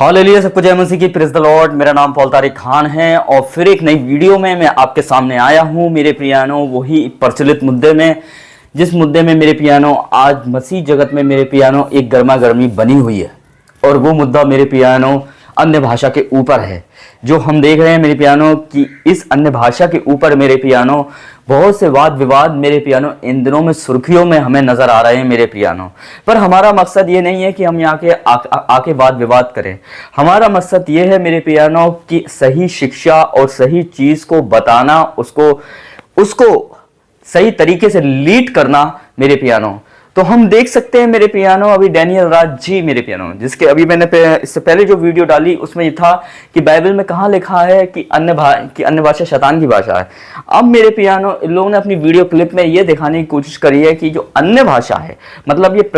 Hallelujah, सबको जय मसीह की, प्रेज द लॉर्ड। मेरा नाम पॉल तारिक खान है और फिर एक नई वीडियो में मैं आपके सामने आया हूं मेरे प्रियानो, वही प्रचलित मुद्दे में, जिस मुद्दे में मेरे प्रियानो आज मसीह जगत में मेरे प्रियानो एक गर्मा गर्मी बनी हुई है। और वो मुद्दा मेरे प्रियानो अन्य भाषा के ऊपर है। जो हम देख रहे हैं मेरे प्रियानो कि इस अन्य भाषा के ऊपर मेरे प्रियानो बहुत से वाद विवाद मेरे प्रियानो इन दिनों में सुर्खियों में हमें नजर आ रहे हैं मेरे प्रियानो। पर हमारा मकसद ये नहीं है कि हम यहाँ के आके वाद विवाद करें। हमारा मकसद ये है मेरे प्रियानो कि सही शिक्षा और सही चीज को बताना, उसको सही तरीके से लीड करना मेरे प्रियानो। तो हम देख सकते हैं मेरे पियानो, अभी डैनियल राज जी मेरे पियानो, जिसके अभी मैंने इससे पहले जो वीडियो डाली उसमें ये था कि बाइबल में कहाँ लिखा है कि अन्य भाषा शैतान की भाषा है। अब मेरे पियानो इन लोगों ने अपनी वीडियो क्लिप में ये दिखाने की कोशिश करी है कि जो अन्य भाषा है, मतलब ये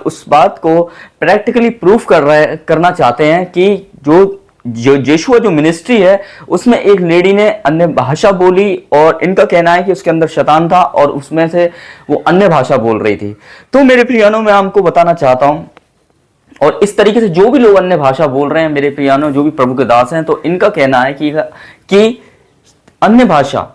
उस बात को प्रैक्टिकली प्रूफ करना चाहते हैं कि जो यीशु जो मिनिस्ट्री है उसमें एक लेडी ने अन्य भाषा बोली और इनका कहना है कि उसके अंदर शैतान था और उसमें से वो अन्य भाषा बोल रही थी। तो मेरे प्रियानो मैं आपको बताना चाहता हूं, और इस तरीके से जो भी लोग अन्य भाषा बोल रहे हैं मेरे प्रियानो, जो भी प्रभु के दास हैं, तो इनका कहना है कि अन्य भाषा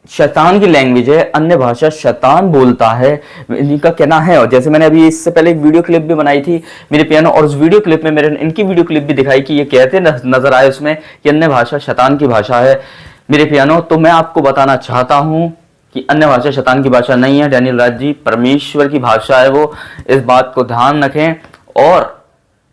शैतान की लैंग्वेज है, अन्य भाषा शैतान बोलता है, इनका कहना है। और जैसे मैंने अभी इससे पहले एक वीडियो क्लिप भी बनाई थी मेरे पियानो, और उस वीडियो क्लिप में मेरे इनकी वीडियो क्लिप भी दिखाई कि ये कहते नजर आए उसमें कि अन्य भाषा शैतान की भाषा है मेरे पियानो। तो मैं आपको बताना चाहता हूं कि अन्य भाषा शैतान की भाषा नहीं है डैनियल राज जी, परमेश्वर की भाषा है वो। इस बात को ध्यान रखें। और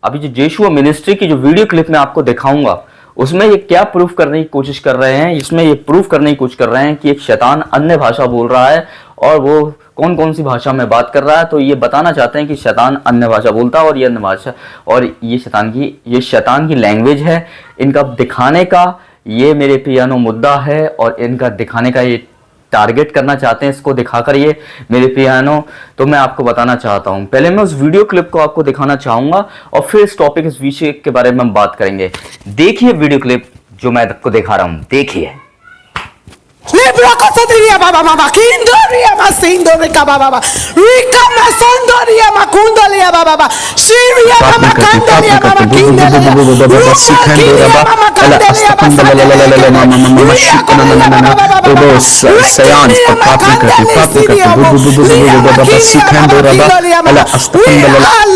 अभी जो यीशु मिनिस्ट्री की जो वीडियो क्लिप में आपको दिखाऊंगा उसमें ये क्या प्रूफ करने की कोशिश कर रहे हैं, इसमें ये प्रूफ करने की कोशिश कर रहे हैं कि एक शैतान अन्य भाषा बोल रहा है और वो कौन कौन सी भाषा में बात कर रहा है। तो ये बताना चाहते हैं कि शैतान अन्य भाषा बोलता है और ये अन्य भाषा और ये शैतान की लैंग्वेज है। इनका दिखाने का ये मेरे पियानो मुद्दा है और इनका दिखाने का ये टारगेट करना चाहते हैं, इसको दिखाकर ये मेरे पियानो। तो मैं आपको बताना चाहता हूं, पहले मैं उस वीडियो क्लिप को आपको दिखाना चाहूंगा और फिर इस टॉपिक, इस विषय के बारे में हम बात करेंगे। देखिए वीडियो क्लिप जो मैं आपको दिखा रहा हूं, देखिए।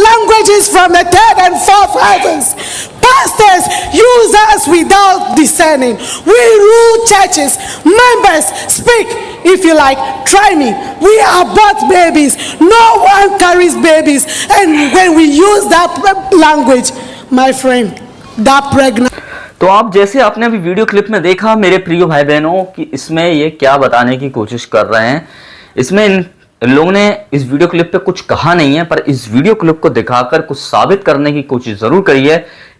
Languages from the third and fourth heavens. Pastors use us without discerning. We rule churches. Members speak. If you like, try me. We are both babies. No one carries babies. And when we use that language, my friend, that pregnant. तो आप जैसे आपने अभी video clip में देखा मेरे प्रिय भाई बहनों कि इसमें ये क्या बताने की कोशिश कर रहे हैं। इसमें इन लोगों ने इस वीडियो क्लिप पे कुछ कहा नहीं है, पर इस वीडियो क्लिप को दिखाकर कुछ साबित करने की कोशिश जरूर करी है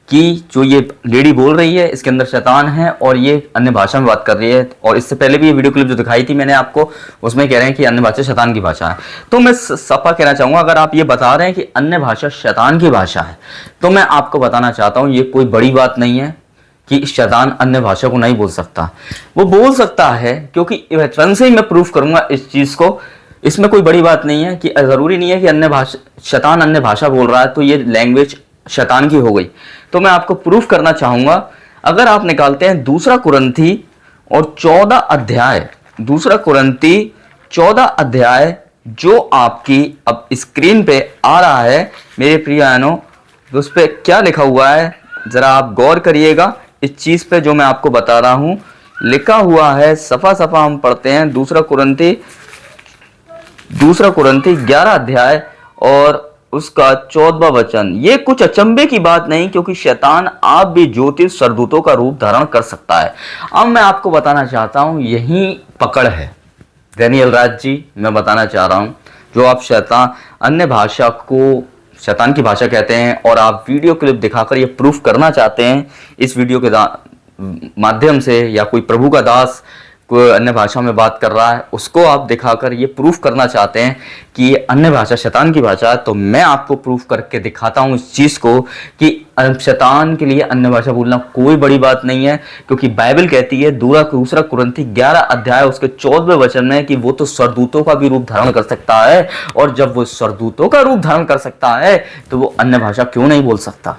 कि जो ये लेडी बोल रही है इसके अंदर शैतान है और ये अन्य भाषा में बात कर रही है। और इससे पहले भी ये वीडियो क्लिप जो दिखाई थी मैंने आपको, उसमें कह रहे हैं कि अन्य भाषा शैतान की भाषा है। तो मैं सफा कहना चाहूंगा, अगर आप ये बता रहे हैं कि अन्य भाषा शैतान की भाषा है, तो मैं आपको बताना चाहता हूँ ये कोई बड़ी बात नहीं है कि शैतान अन्य भाषा को नहीं बोल सकता। वो बोल सकता है, क्योंकि वचन से ही मैं प्रूफ करूंगा इस चीज को। इसमें कोई बड़ी बात नहीं है कि जरूरी नहीं है कि शैतान अन्य भाषा बोल रहा है तो ये लैंग्वेज शैतान की हो गई। तो मैं आपको प्रूफ करना चाहूंगा। अगर आप निकालते हैं दूसरा कुरिन्थी और 14 अध्याय, दूसरा कुरिन्थी 14 अध्याय जो आपकी अब स्क्रीन पे आ रहा है मेरे प्रियानो, उस पे क्या लिखा हुआ है जरा आप गौर करिएगा इस चीज पे जो मैं आपको बता रहा हूं। लिखा हुआ है, सफा सफा हम पढ़ते हैं, दूसरा कुरिन्थी 11 अध्याय और उसका 14वां वचन। ये कुछ अचंभे की बात नहीं, क्योंकि शैतान आप भी ज्योतिष सरदूतों का रूप धारण कर सकता है। अब मैं आपको बताना चाहता हूं, यही पकड़ है डैनियल राज जी, मैं बताना चाह रहा हूं। जो आप शैतान अन्य भाषा को शैतान की भाषा कहते हैं और आप वीडियो क्लिप दिखाकर ये प्रूफ करना चाहते हैं इस वीडियो के माध्यम से, या कोई प्रभु का दास कोई अन्य भाषा में बात कर रहा है उसको आप दिखाकर ये प्रूफ करना चाहते हैं कि ये अन्य भाषा शैतान की भाषा है। तो मैं आपको प्रूफ करके दिखाता हूं इस चीज को कि शैतान के लिए अन्य भाषा बोलना कोई बड़ी बात नहीं है, क्योंकि बाइबल कहती है दूसरा कुरिन्थी 11 अध्याय उसके 14वें वचन में कि वो तो स्वर्गदूतों का भी रूप धारण कर सकता है, और जब वो स्वर्गदूतों का रूप धारण कर सकता है तो वो अन्य भाषा क्यों नहीं बोल सकता।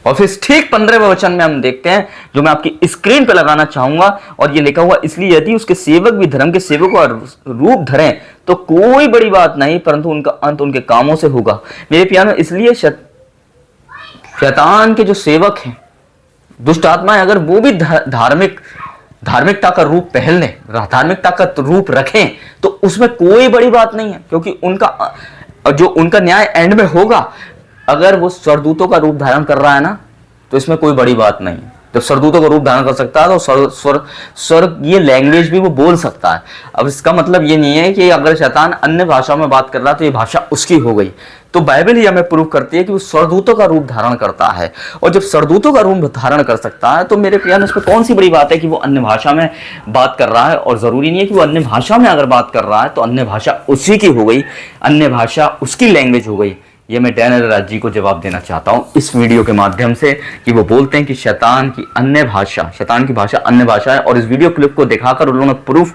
और फिर ठीक 15वें वचन में हम देखते हैं, जो मैं आपकी स्क्रीन पे लगाना चाहूंगा, और ये लिखा हुआ, इसलिए यदि उसके सेवक भी धर्म के सेवक का रूप धरें तो कोई बड़ी बात नहीं, परंतु उनका अंत उनके कामों से होगा। मेरे प्यारों, इसलिए शैतान के जो सेवक हैं, दुष्ट आत्माएं, अगर वो भी धार्मिकता का रूप पहन लें, धार्मिकता का रूप रखें, तो उसमें कोई बड़ी बात नहीं है, क्योंकि उनका न्याय एंड में होगा। अगर वो स्वर्गदूतों का रूप धारण कर रहा है ना, तो इसमें कोई बड़ी बात नहीं है। जब स्वर्गदूतों का रूप धारण कर सकता है तो स्वर्गीय लैंग्वेज भी वो बोल सकता है। अब इसका मतलब ये नहीं है कि अगर शैतान अन्य भाषा में बात कर रहा है तो ये भाषा उसकी हो गई। तो बाइबल ही हमें प्रूव करती है कि वो स्वर्गदूतों का रूप धारण करता है, और जब स्वर्गदूतों का रूप धारण कर सकता है तो मेरे प्रिय, इसमें कौन सी बड़ी बात है कि वो अन्य भाषा में बात कर रहा है। और जरूरी नहीं है कि वो अन्य भाषा में अगर बात कर रहा है तो अन्य भाषा उसी की हो गई, अन्य भाषा उसकी लैंग्वेज हो गई। ये मैं डैनियल राज जी को जवाब देना चाहता हूं इस वीडियो के माध्यम से, कि वो बोलते हैं कि शैतान की भाषा अन्य भाषा है, और इस वीडियो क्लिप को दिखाकर उन्होंने प्रूफ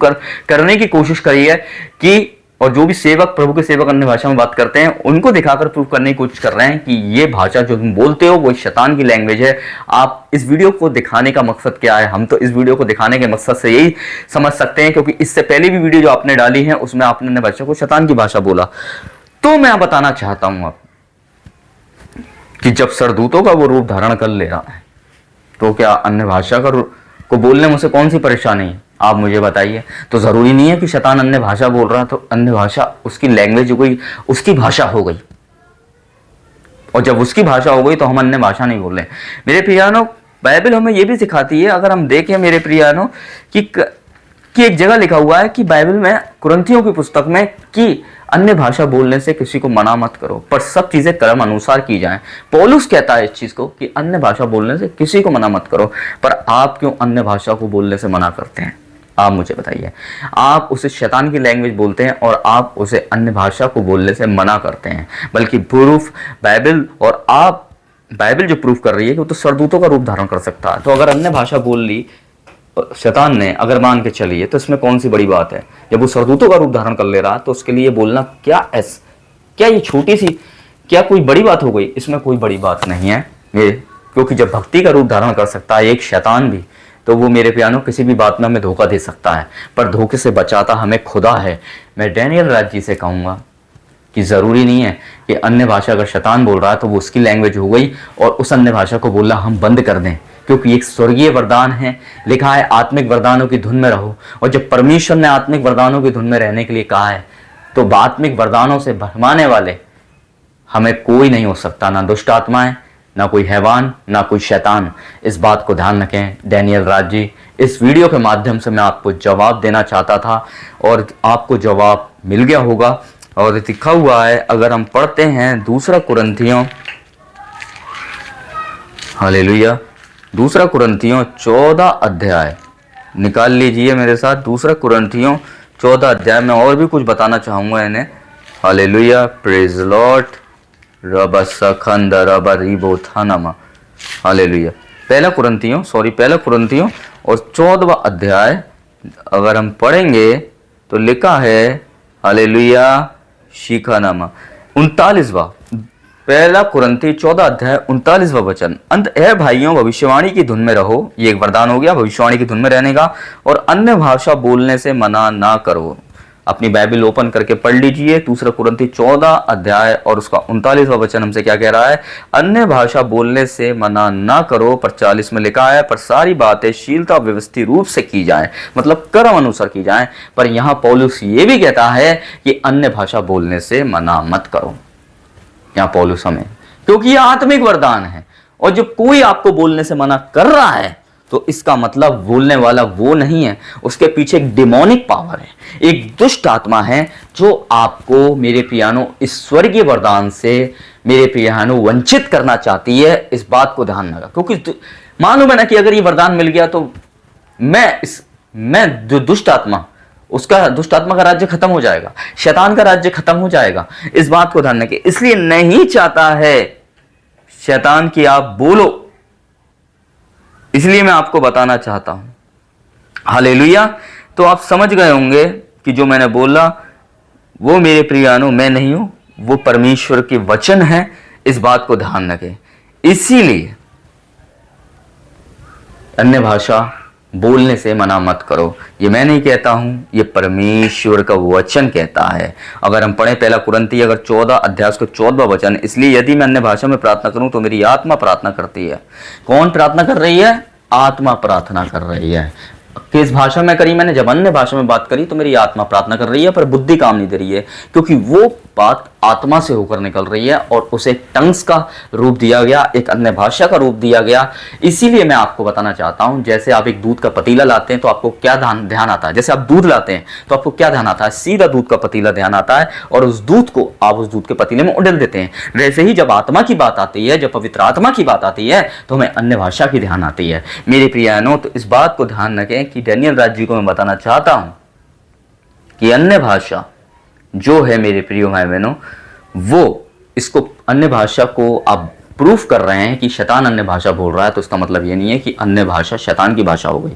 करने की कोशिश करी है कि, और जो भी सेवक, प्रभु के सेवक अन्य भाषा में बात करते हैं, उनको दिखाकर प्रूफ करने की कोशिश कर रहे हैं कि ये भाषा जो तुम बोलते हो वो शैतान की लैंग्वेज है। आप इस वीडियो को दिखाने का मकसद क्या है? हम तो इस वीडियो को दिखाने के मकसद से यही समझ सकते हैं, क्योंकि इससे पहले भी वीडियो जो आपने डाली है उसमें आपने अन्य भाषा को शैतान की भाषा बोला। तो मैं बताना चाहता हूं आप कि जब स्वर्गदूतों का वो रूप धारण कर ले रहा है, तो क्या अन्य भाषा को बोलने में उसे कौन सी परेशानी है? आप मुझे बताइए। तो जरूरी नहीं है कि शैतान अन्य भाषा बोल रहा है तो अन्य भाषा उसकी लैंग्वेज हो गई, उसकी भाषा हो गई, और जब उसकी भाषा हो गई तो हम अन्य भाषा नहीं बोल रहे। मेरे प्रियानो, बाइबल हमें यह भी सिखाती है, अगर हम देखें मेरे प्रियानो, कि एक जगह लिखा हुआ है कि बाइबल में, कुरिन्थियों की पुस्तक में, कि अन्य भाषा बोलने से किसी को मना मत करो, पर सब चीजें कर्म अनुसार की जाएं। पौलुस कहता है इस चीज को कि अन्य भाषा बोलने से किसी को मना मत करो, पर आप क्यों अन्य भाषा को बोलने से मना करते हैं? आप मुझे बताइए। आप उसे शैतान की लैंग्वेज बोलते हैं और आप उसे अन्य भाषा को बोलने से मना करते हैं, बल्कि प्रूफ बाइबल, और आप बाइबल जो प्रूफ कर रही है कि वो तो स्वर्गदूतों का रूप धारण कर सकता है। तो अगर अन्य भाषा बोल ली शैतान ने, अगर मान के चलिए, तो इसमें कौन सी बड़ी बात है? जब वो स्वर्गदूतों का रूप धारण कर ले रहा तो उसके लिए बोलना क्या ये छोटी सी, क्या कोई बड़ी बात हो गई? इसमें कोई बड़ी बात नहीं है, क्योंकि जब भक्ति का रूप धारण कर सकता है एक शैतान भी, तो वो मेरे प्यानो किसी भी बात में हमें धोखा दे सकता है, पर धोखे से बचाता हमें खुदा है। मैं डैनियल राज जी से कहूंगा कि जरूरी नहीं है कि अन्य भाषा अगर शैतान बोल रहा है तो वो उसकी लैंग्वेज हो गई और उस अन्य भाषा को बोलना हम बंद कर दें, क्योंकि एक स्वर्गीय वरदान है। लिखा है आत्मिक वरदानों की धुन में रहो, और जब परमेश्वर ने आत्मिक वरदानों की धुन में रहने के लिए कहा है, तो आत्मिक वरदानों से भरमाने वाले हमें कोई नहीं हो सकता, ना दुष्ट आत्माएं, ना कोई हैवान, ना कोई शैतान। इस बात को ध्यान रखें डैनियल राज जी। इस वीडियो के माध्यम से मैं आपको जवाब देना चाहता था, और आपको जवाब मिल गया होगा। और लिखा हुआ है, अगर हम पढ़ते हैं दूसरा कुरिन्थियों, हालेलुया, दूसरा कुरिन्थियों 14 अध्याय निकाल लीजिए मेरे साथ। दूसरा कुरिन्थियों 14 अध्याय में और भी कुछ बताना चाहूंगा इन्हें। हालेलुया, प्रेज लॉर्ड, रब सखंद रब रिबो थानमा। हालेलुया, पहला कुरिन्थियों और 14वां अध्याय अगर हम पढ़ेंगे तो लिखा है, हालेलुया, शिखानामा 39वां, पहला कुरिन्थी 14 अध्याय 39वां वचन। अंत है भाइयों, भविष्यवाणी की धुन में रहो। ये एक वरदान हो गया भविष्यवाणी की धुन में रहने का, और अन्य भाषा बोलने से मना ना करो। अपनी बाइबल ओपन करके पढ़ लीजिए, दूसरा कुरिन्थी 14 अध्याय और उसका 39वां वचन हमसे क्या कह रहा है? अन्य भाषा बोलने से मना ना करो, पर 40 में लिखा है, पर सारी बातें शीलता व्यवस्थित रूप से की जाए, मतलब कर्म अनुसार की जाए। पर यहाँ पौलुस ये भी कहता है कि अन्य भाषा बोलने से मना मत करो। यहाँ पौलुस हमें, क्योंकि यह आत्मिक वरदान है, और जब कोई आपको बोलने से मना कर रहा है तो इसका मतलब बोलने वाला वो नहीं है, उसके पीछे एक डिमोनिक पावर है, एक दुष्ट आत्मा है जो आपको मेरे प्रियानो इस स्वर्गीय वरदान से मेरे प्रियानो वंचित करना चाहती है। इस बात को ध्यान रखा, क्योंकि मालूम है ना कि अगर ये वरदान मिल गया तो मैं जो दुष्ट आत्मा, उसका दुष्ट आत्मा का राज्य खत्म हो जाएगा, शैतान का राज्य खत्म हो जाएगा। इस बात को ध्यान रखें, इसलिए नहीं चाहता है शैतान की आप बोलो, इसलिए मैं आपको बताना चाहता हूं। हालेलुया। तो आप समझ गए होंगे कि जो मैंने बोला वो मेरे प्रियानो मैं नहीं हूं, वो परमेश्वर के वचन है। इस बात को ध्यान रखें। इसीलिए अन्य भाषा बोलने से मना मत करो। ये मैं नहीं कहता हूँ, ये परमेश्वर का वचन कहता है। अगर हम पढ़े पहला कुरिन्थी अगर 14 अध्याय उसका 14वां वचन, इसलिए यदि मैं अन्य भाषा में प्रार्थना करूं तो मेरी आत्मा प्रार्थना करती है। कौन प्रार्थना कर रही है? आत्मा प्रार्थना कर रही है। किस भाषा में करी मैंने? जब अन्य भाषा में बात करी तो मेरी आत्मा प्रार्थना कर रही है, पर बुद्धि काम नहीं दे रही है, क्योंकि वो बात आत्मा से होकर निकल रही है और उसे टंग्स का रूप दिया गया, एक अन्य भाषा का रूप दिया गया। इसीलिए मैं आपको बताना चाहता हूं, जैसे आप एक दूध का पतीला लाते हैं तो आपको क्या ध्यान आता है? जैसे आप दूध लाते हैं तो आपको क्या ध्यान आता है? सीधा दूध का पतीला ध्यान आता है और उस दूध को आप उस दूध के पतीले में उड़ेल देते हैं। वैसे ही जब आत्मा की बात आती है, जब पवित्र आत्मा की बात आती है तो हमें अन्य भाषा की ध्यान आती है। मेरे प्रियानो, तो इस बात को ध्यान रखें कि डैनियल राज जी को मैं बताना चाहता हूं कि अन्य भाषा जो है मेरे प्रियो भाई बहनों, वो इसको अन्य भाषा को आप प्रूफ कर रहे हैं कि शैतान अन्य भाषा बोल रहा है, तो इसका मतलब ये नहीं है कि अन्य भाषा शैतान की भाषा हो गई।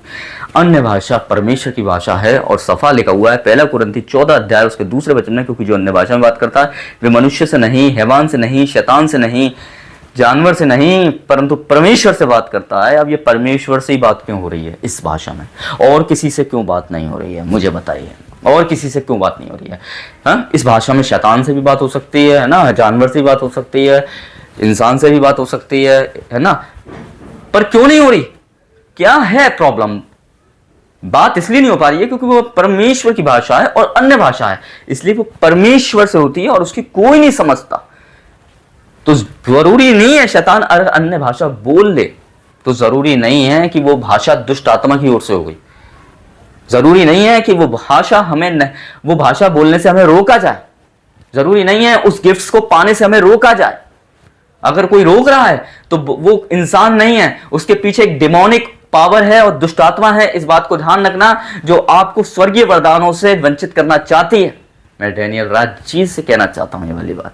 अन्य भाषा परमेश्वर की भाषा है और सफा लिखा हुआ है पहला कुरिन्थी 14 अध्याय उसके दूसरे वचन में, क्योंकि जो अन्य भाषा में बात करता है वे मनुष्य से नहीं, हैवान से नहीं, शैतान से नहीं, जानवर से नहीं, परंतु परमेश्वर से बात करता है। अब ये परमेश्वर से ही बात क्यों हो रही है इस भाषा में? और किसी से क्यों बात नहीं हो रही है? मुझे बताइए, और किसी से क्यों बात नहीं हो रही है? हाँ, इस भाषा में शैतान से भी बात हो सकती है ना, जानवर से भी बात हो सकती है, इंसान से भी बात हो सकती है ना, पर क्यों नहीं हो रही? क्या है प्रॉब्लम? बात इसलिए नहीं हो पा रही है क्योंकि वो परमेश्वर की भाषा है और अन्य भाषा है, इसलिए वो परमेश्वर से होती है और उसकी कोई नहीं समझता। तो जरूरी नहीं है शैतान अगर अन्य भाषा बोल ले तो जरूरी नहीं है कि वो भाषा दुष्ट आत्मा की ओर से हो गई। जरूरी नहीं है कि वो भाषा वो भाषा बोलने से हमें रोका जाए। जरूरी नहीं है उस गिफ्ट्स को पाने से हमें रोका जाए। अगर कोई रोक रहा है तो वो इंसान नहीं है, उसके पीछे एक डिमोनिक पावर है और दुष्ट आत्मा है। इस बात को ध्यान रखना, जो आपको स्वर्गीय वरदानों से वंचित करना चाहती है। मैं डैनियल राज जी से कहना चाहता हूं ये वाली बात।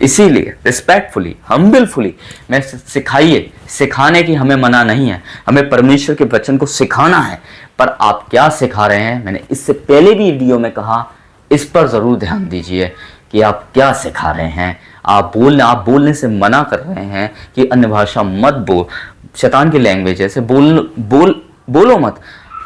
इसीलिए रिस्पेक्टफुली, हम्बलफुली मैं सिखाने की हमें मना नहीं है, हमें परमेश्वर के वचन को सिखाना है। पर आप क्या सिखा रहे हैं, मैंने इससे पहले भी वीडियो में कहा, इस पर जरूर ध्यान दीजिए कि आप क्या सिखा रहे हैं। आप बोलने से मना कर रहे हैं कि अन्य भाषा मत बोल, शैतान की लैंग्वेज है, बोलो मत।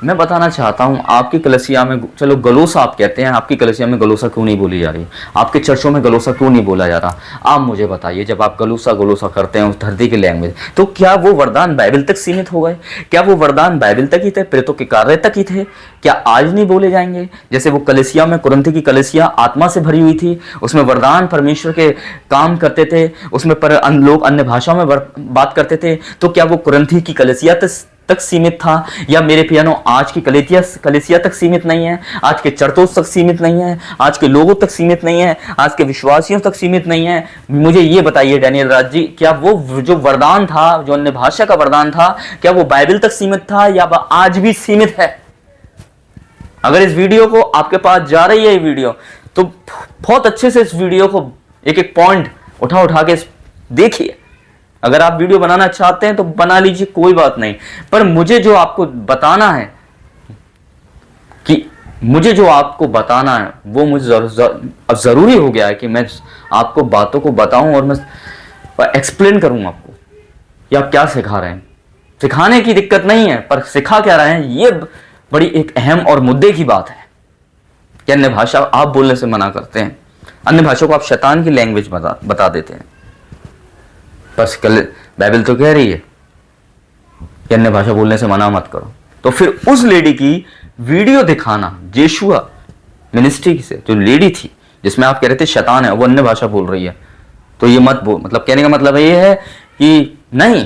मैं बताना चाहता हूं आपकी कलीसिया में, चलो गलोसा आप कहते हैं, आपकी कलीसिया में गलोसा क्यों नहीं बोली जा रही? आपके चर्चों में गलोसा क्यों नहीं बोला जा रहा? आप मुझे बताइए, जब आप गलोसा करते हैं उस धरती की लैंग्वेज, तो क्या वो वरदान बाइबल तक सीमित हो गए? क्या वो वरदान बाइबल तक ही थे, प्रेतों के कार्य तक ही थे? क्या आज नहीं बोले जाएंगे? जैसे वो कलीसिया में, कुरिन्थ की कलीसिया आत्मा से भरी हुई थी, उसमें वरदान परमेश्वर के काम करते थे, उसमें लोग अन्य भाषा में बात करते थे, तो क्या वो कुरिन्थ की कलीसिया तक सीमित था? या मेरे पियानो आज की कलीसिया तक सीमित नहीं है, आज के चर्चों तक सीमित नहीं है, आज के लोगों तक सीमित नहीं है, आज के विश्वासियों तक सीमित नहीं है? मुझे ये बताइए डैनियल राज जी, क्या वो जो वरदान था, जो अन्य भाषा का वरदान था, क्या वो बाइबल तक सीमित था या आज भी सीमित है? अगर इस वीडियो को आपके पास जा रही है ये वीडियो, तो बहुत अच्छे से इस वीडियो को एक एक पॉइंट उठा के देखिए। अगर आप वीडियो बनाना चाहते हैं तो बना लीजिए, कोई बात नहीं, पर मुझे जो आपको बताना है वो मुझे अब जरूरी हो गया है कि मैं आपको बातों को बताऊं और मैं एक्सप्लेन करूं आपको कि आप क्या सिखा रहे हैं। सिखाने की दिक्कत नहीं है, पर सिखा क्या रहे हैं ये बड़ी एक अहम और मुद्दे की बात है कि अन्य भाषा आप बोलने से मना करते हैं, अन्य भाषा को आप शैतान की लैंग्वेज बता देते हैं। बस बाइबल तो कह रही है कि अन्य भाषा बोलने से मना मत करो, तो फिर उस लेडी की वीडियो दिखाना, जेशुआ मिनिस्ट्री से जो लेडी थी जिसमें आप कह रहे थे शैतान है, वो अन्य भाषा बोल रही है, तो ये मत बोल, मतलब कहने का मतलब ये है कि नहीं,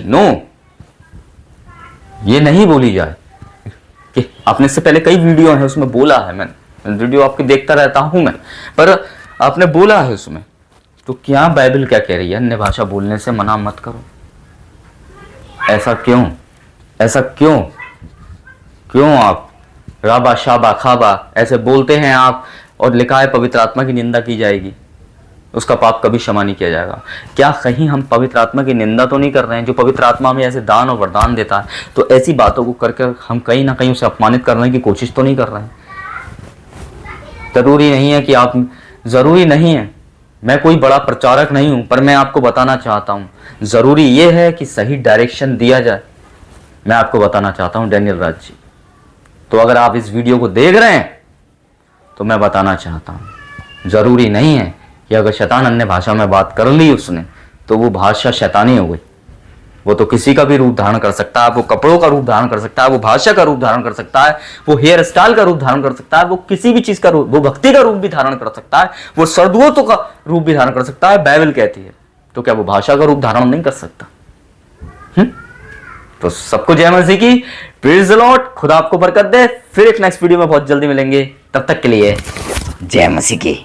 ये नहीं बोली जाए। कि आपने इससे पहले कई वीडियो है उसमें बोला है, मैं वीडियो आपकी देखता रहता हूं मैं, पर आपने बोला है उसमें, तो क्या बाइबल क्या कह रही है? अन्य भाषा बोलने से मना मत करो। ऐसा क्यों आप राबा शाबा खाबा ऐसे बोलते हैं आप, और लिखा है पवित्र आत्मा की निंदा की जाएगी, उसका पाप कभी क्षमा नहीं किया जाएगा। क्या कहीं हम पवित्र आत्मा की निंदा तो नहीं कर रहे हैं? जो पवित्र आत्मा हमें ऐसे दान और वरदान देता है, तो ऐसी बातों को करके हम कहीं ना कहीं उसे अपमानित करने की कोशिश तो नहीं कर रहे हैं? जरूरी नहीं है, मैं कोई बड़ा प्रचारक नहीं हूं, पर मैं आपको बताना चाहता हूं, जरूरी यह है कि सही डायरेक्शन दिया जाए। मैं आपको बताना चाहता हूं डैनियल राज जी। तो अगर आप इस वीडियो को देख रहे हैं तो मैं बताना चाहता हूं, जरूरी नहीं है कि अगर शैतान अन्य भाषा में बात कर ली उसने तो वो भाषा शैतानी हो गई। वो तो किसी का भी रूप धारण कर सकता है, वो कपड़ों का रूप धारण कर सकता है, वो भाषा का रूप धारण कर सकता है, वो हेयर स्टाइल का रूप धारण कर सकता है, वो किसी भी चीज का रूप, वो भक्ति का रूप भी धारण कर सकता है, वो सर्वदूतों का रूप भी धारण कर सकता है, बाइबल कहती है। तो क्या वो भाषा का रूप धारण नहीं कर सकता? तो सबको जय मसीह की, प्रेज द लॉर्ड। खुदा आपको बरकत दे। फिर एक नेक्स्ट वीडियो में बहुत जल्दी मिलेंगे, तब तक के लिए जय मसीह की।